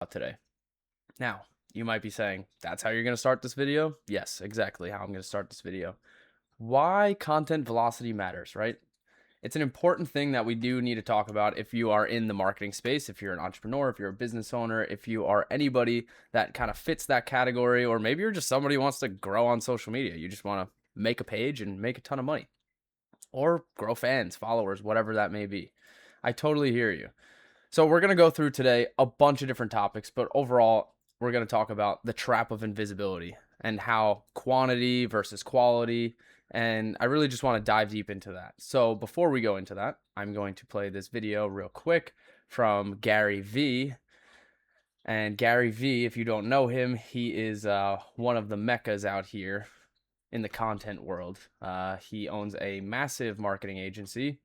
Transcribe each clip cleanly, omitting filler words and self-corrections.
about today. Now, you might be saying, that's how you're going to start this video? Yes, exactly how I'm going to start this video. Why content velocity matters, right? It's an important thing that we do need to talk about if you are in the marketing space, if you're an entrepreneur, if you're a business owner, if you are anybody that kind of fits that category, or maybe you're just somebody who wants to grow on social media. You just want to make a page and make a ton of money, or grow fans, followers, whatever that may be. I totally hear you. So we're going to go through today a bunch of different topics, but overall, we're going to talk about the trap of invisibility and how quantity versus quality. And I really just want to dive deep into that. So before we go into that, I'm going to play this video real quick from Gary Vee. And Gary Vee, if you don't know him, he is one of the meccas out here in the content world. He owns a massive marketing agency,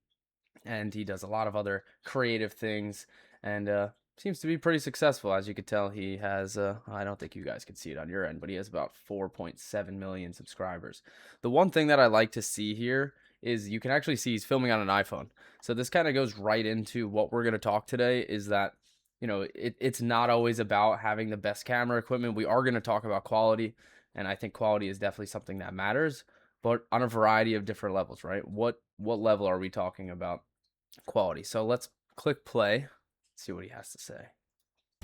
and he does a lot of other creative things, and seems to be pretty successful. As you could tell, he has I don't think you guys can see it on your end, but he has about 4.7 million subscribers. The one thing that I like to see here is you can actually see he's filming on an iPhone. So this kind of goes right into what we're going to talk today, is that it's not always about having the best camera equipment. We are going to talk about quality, and I think quality is definitely something that matters, but on a variety of different levels, right? What level are we talking about quality? So let's click play, see what he has to say.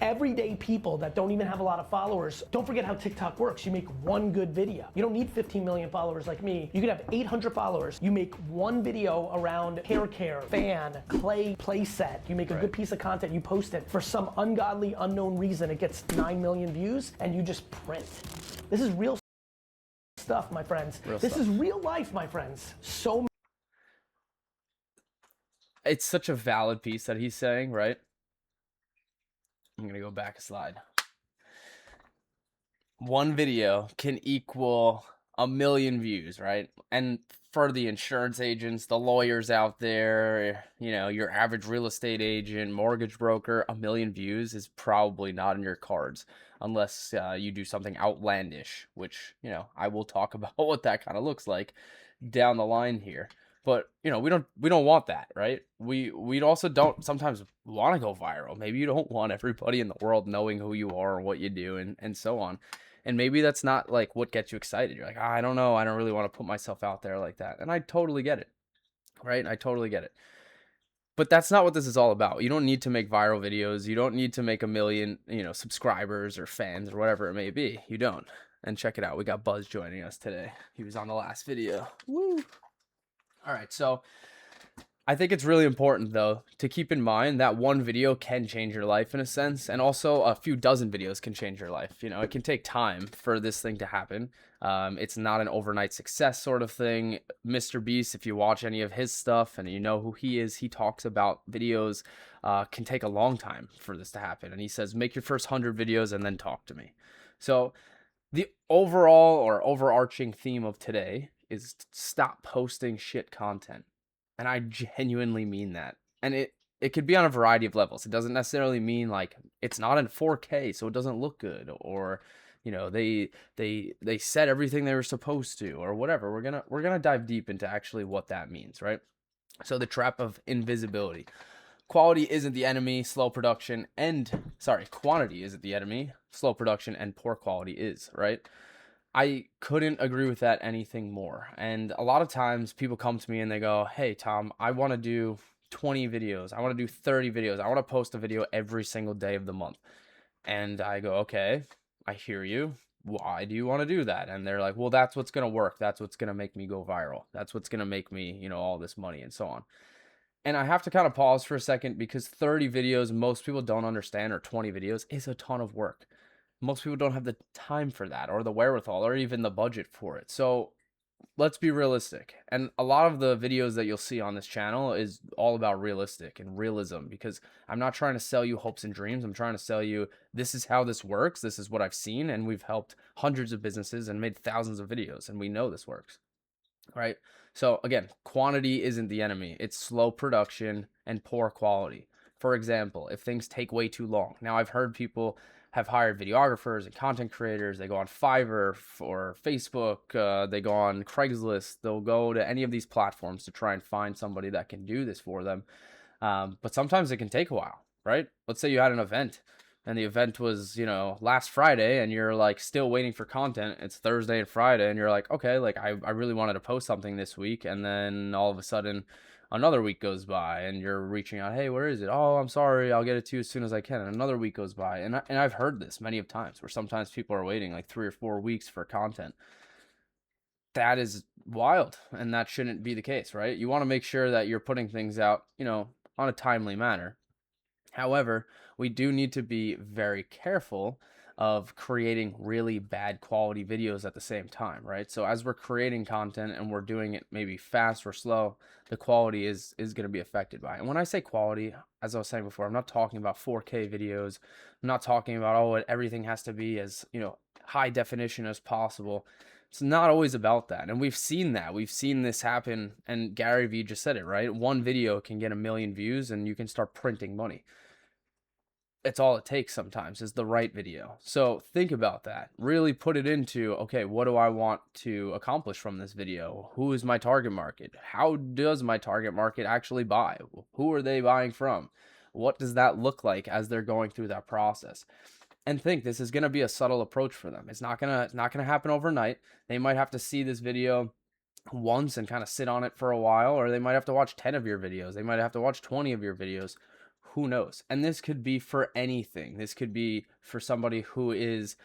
Everyday people that don't even have a lot of followers, don't forget how TikTok works. You make one good video. You don't need 15 million followers like me. You could have 800 followers. You make one video around hair care, fan, clay play set. You make a good piece of content, you post it. For some ungodly, unknown reason, it gets 9 million views, and you just print. This is real stuff, my friends. This is real life, my friends. It's such a valid piece that he's saying, right? I'm going to go back a slide. One video can equal 1 million views, right? And for the insurance agents, the lawyers out there, your average real estate agent, mortgage broker, 1 million views is probably not in your cards unless you do something outlandish, which, I will talk about what that kind of looks like down the line here. But we don't want that, right? We also don't sometimes want to go viral. Maybe you don't want everybody in the world knowing who you are and what you do and so on. And maybe that's not like what gets you excited. You're like, I don't know, I don't really want to put myself out there like that. And I totally get it, right? I totally get it. But that's not what this is all about. You don't need to make viral videos. You don't need to make 1 million, subscribers or fans or whatever it may be. You don't. And check it out. We got Buzz joining us today. He was on the last video. Woo! All right, so I think it's really important, though, to keep in mind that one video can change your life in a sense, and also a few dozen videos can change your life. It can take time for this thing to happen. It's not an overnight success sort of thing. Mr. Beast, if you watch any of his stuff and you know who he is, he talks about videos can take a long time for this to happen. And he says, make your first 100 videos and then talk to me. So the overall or overarching theme of today is stop posting shit content. And I genuinely mean that. And it could be on a variety of levels. It doesn't necessarily mean like it's not in 4K, so it doesn't look good, or they said everything they were supposed to, or whatever. We're gonna dive deep into actually what that means, right? So the trap of invisibility. Quality isn't the enemy, quantity isn't the enemy, slow production and poor quality is, right? I couldn't agree with that anything more. And a lot of times people come to me and they go, hey, Tom, I want to do 20 videos. I want to do 30 videos. I want to post a video every single day of the month. And I go, okay, I hear you. Why do you want to do that? And they're like, well, that's what's going to work. That's what's going to make me go viral. That's what's going to make me, all this money and so on. And I have to kind of pause for a second, because 30 videos, most people don't understand, or 20 videos is a ton of work. Most people don't have the time for that, or the wherewithal, or even the budget for it. So let's be realistic. And a lot of the videos that you'll see on this channel is all about realistic and realism, because I'm not trying to sell you hopes and dreams. I'm trying to sell you, this is how this works. This is what I've seen. And we've helped hundreds of businesses and made thousands of videos, and we know this works, right? So again, quantity isn't the enemy. It's slow production and poor quality. For example, if things take way too long. Now, I've heard people have hired videographers and content creators. They go on Fiverr or Facebook. They go on Craigslist. They'll go to any of these platforms to try and find somebody that can do this for them. But sometimes it can take a while, right? Let's say you had an event and the event was, last Friday, and you're like still waiting for content. It's Thursday and Friday, and you're like, okay, like I really wanted to post something this week. And then all of a sudden, another week goes by, and you're reaching out, hey, where is it? Oh, I'm sorry, I'll get it to you as soon as I can. And another week goes by. And I've heard this many of times where sometimes people are waiting like 3 or 4 weeks for content. That is wild, and that shouldn't be the case, right? You want to make sure that you're putting things out, on a timely manner. However, we do need to be very careful of creating really bad quality videos at the same time, right? So as we're creating content and we're doing it maybe fast or slow, the quality is going to be affected by it. And when I say quality, as I was saying before, I'm not talking about 4K videos. I'm not talking about, everything has to be as, high definition as possible. It's not always about that. And we've seen that. We've seen this happen. And Gary Vee just said it, right? One video can get 1 million views and you can start printing money. It's all it takes sometimes is the right video. So think about that. Really put it into, okay, what do I want to accomplish from this video? Who is my target market? How does my target market actually buy? Who are they buying from? What does that look like as they're going through that process? And think this is going to be a subtle approach for them. It's not going to happen overnight. They might have to see this video once and kind of sit on it for a while, or they might have to watch 10 of your videos. They might have to watch 20 of your videos. Who knows? And this could be for anything. This could be for somebody who is,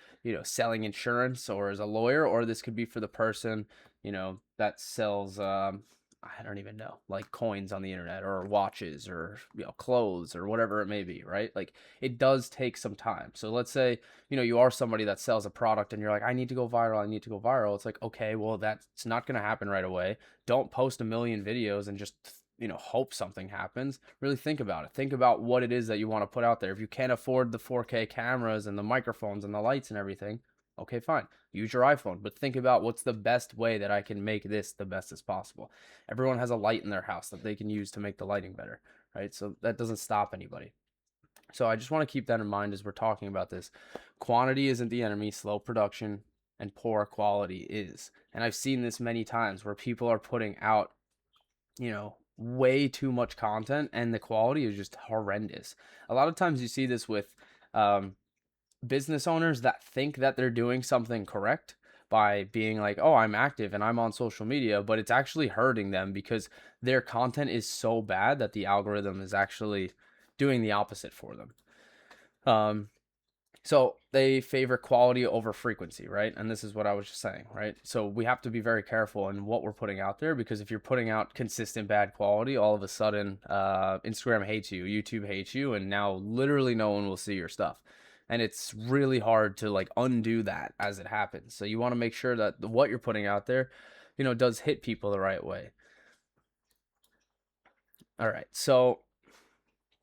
selling insurance or is a lawyer, or this could be for the person, that sells, I don't even know, like coins on the internet or watches or, clothes or whatever it may be, right? Like it does take some time. So let's say, you are somebody that sells a product and you're like, I need to go viral. I need to go viral. It's like, okay, well, that's not going to happen right away. Don't post 1 million videos and just, hope something happens. Really think about it. Think about what it is that you want to put out there. If you can't afford the 4K cameras and the microphones and the lights and everything, okay, fine. Use your iPhone, but think about what's the best way that I can make this the best as possible. Everyone has a light in their house that they can use to make the lighting better, right? So that doesn't stop anybody. So I just want to keep that in mind as we're talking about this. Quantity isn't the enemy, slow production and poor quality is. And I've seen this many times where people are putting out, way too much content and the quality is just horrendous. A lot of times you see this with business owners that think that they're doing something correct by being like, oh, I'm active and I'm on social media, but it's actually hurting them because their content is so bad that the algorithm is actually doing the opposite for them. So they favor quality over frequency, right? And this is what I was just saying, right? So we have to be very careful in what we're putting out there, because if you're putting out consistent bad quality, all of a sudden Instagram hates you, YouTube hates you, and now literally no one will see your stuff. And it's really hard to like undo that as it happens. So you want to make sure that what you're putting out there, does hit people the right way. All right. So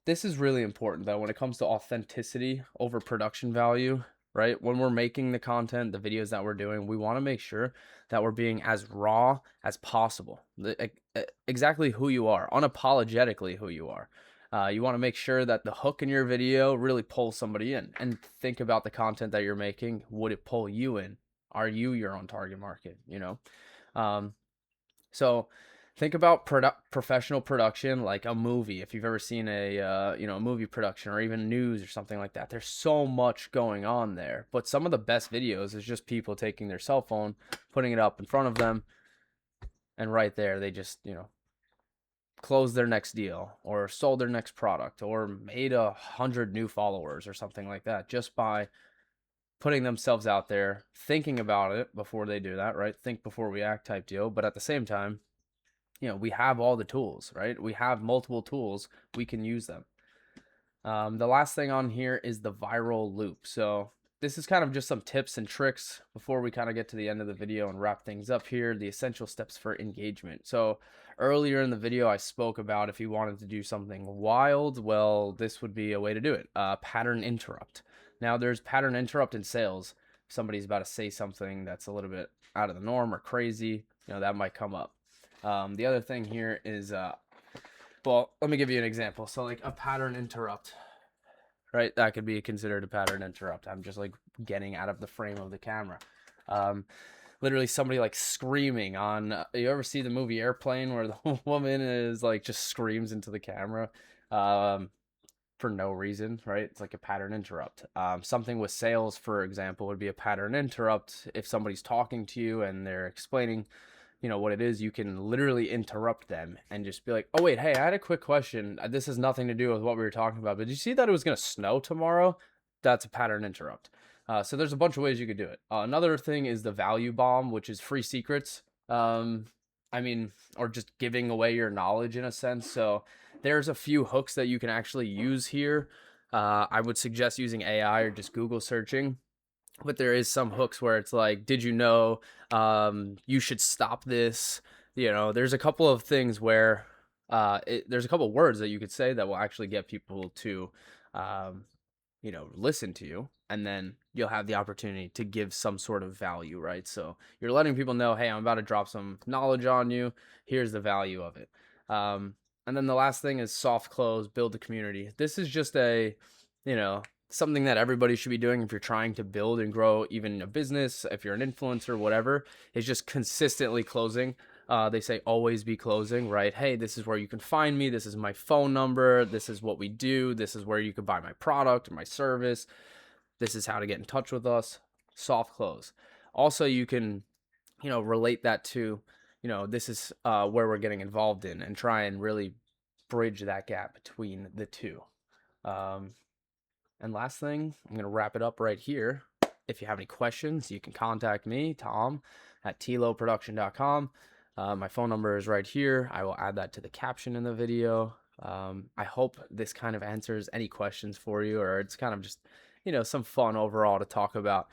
this is really important though when it comes to authenticity over production value, right? When we're making the content, the videos that we're doing, we want to make sure that we're being as raw as possible. Exactly who you are, unapologetically who you are. You want to make sure that the hook in your video really pulls somebody in, and think about the content that you're making. Would it pull you in? Are you your own target market? Um, so think about professional production like a movie. If you've ever seen a movie production or even news or something like that, there's so much going on there. But some of the best videos is just people taking their cell phone, putting it up in front of them, and right there they just, closed their next deal or sold their next product or made 100 new followers or something like that just by putting themselves out there, thinking about it before they do that, right? Think before we act type deal. But at the same time, we have all the tools, right? We have multiple tools. We can use them. The last thing on here is the viral loop. So this is kind of just some tips and tricks before we kind of get to the end of the video and wrap things up here. The essential steps for engagement. So earlier in the video, I spoke about if you wanted to do something wild, well, this would be a way to do it. Pattern interrupt. Now there's pattern interrupt in sales. If somebody's about to say something that's a little bit out of the norm or crazy, that might come up. The other thing here is, well, let me give you an example. So like a pattern interrupt, right? That could be considered a pattern interrupt. I'm just like getting out of the frame of the camera. Literally somebody like screaming on, you ever see the movie Airplane where the woman is like just screams into the camera? for no reason, right? It's like a pattern interrupt. Something with sales, for example, would be a pattern interrupt. If somebody's talking to you and they're explaining, what it is, you can literally interrupt them and just be like, oh, wait, hey, I had a quick question. This has nothing to do with what we were talking about, but did you see that it was going to snow tomorrow? That's a pattern interrupt. So there's a bunch of ways you could do it. Another thing is the value bomb, which is free secrets. Or just giving away your knowledge in a sense. So there's a few hooks that you can actually use here. I would suggest using AI or just Google searching. But there is some hooks where it's like, did you know you should stop this? There's a couple of things where there's a couple of words that you could say that will actually get people to um, listen to you, and then you'll have the opportunity to give some sort of value, right? So you're letting people know, hey, I'm about to drop some knowledge on you. Here's the value of it. And then the last thing is soft close, build the community. This is just something that everybody should be doing if you're trying to build and grow even a business, if you're an influencer, whatever, is just consistently closing. They say always be closing, right? Hey, this is where you can find me. This is my phone number. This is what we do. This is where you can buy my product or my service. This is how to get in touch with us. Soft close. Also, you can, relate that to, this is where we're getting involved in, and try and really bridge that gap between the two. And last thing, I'm going to wrap it up right here. If you have any questions, you can contact me, Tom, at tloproduction.com. My phone number is right here. I will add that to the caption in the video. I hope this kind of answers any questions for you, or it's kind of just, some fun overall to talk about.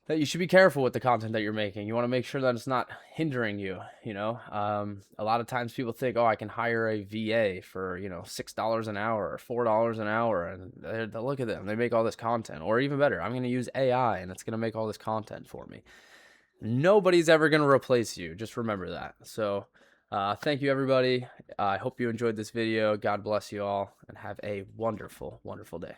That you should be careful with the content that you're making. You want to make sure that it's not hindering you. A lot of times people think, oh, I can hire a VA for $6 an hour or $4 an hour, and they look at them, they make all this content. Or even better, I'm going to use AI and it's going to make all this content for me. Nobody's ever going to replace you. Just remember that. So thank you, everybody. I hope you enjoyed this video. God bless you all, and have a wonderful, wonderful day.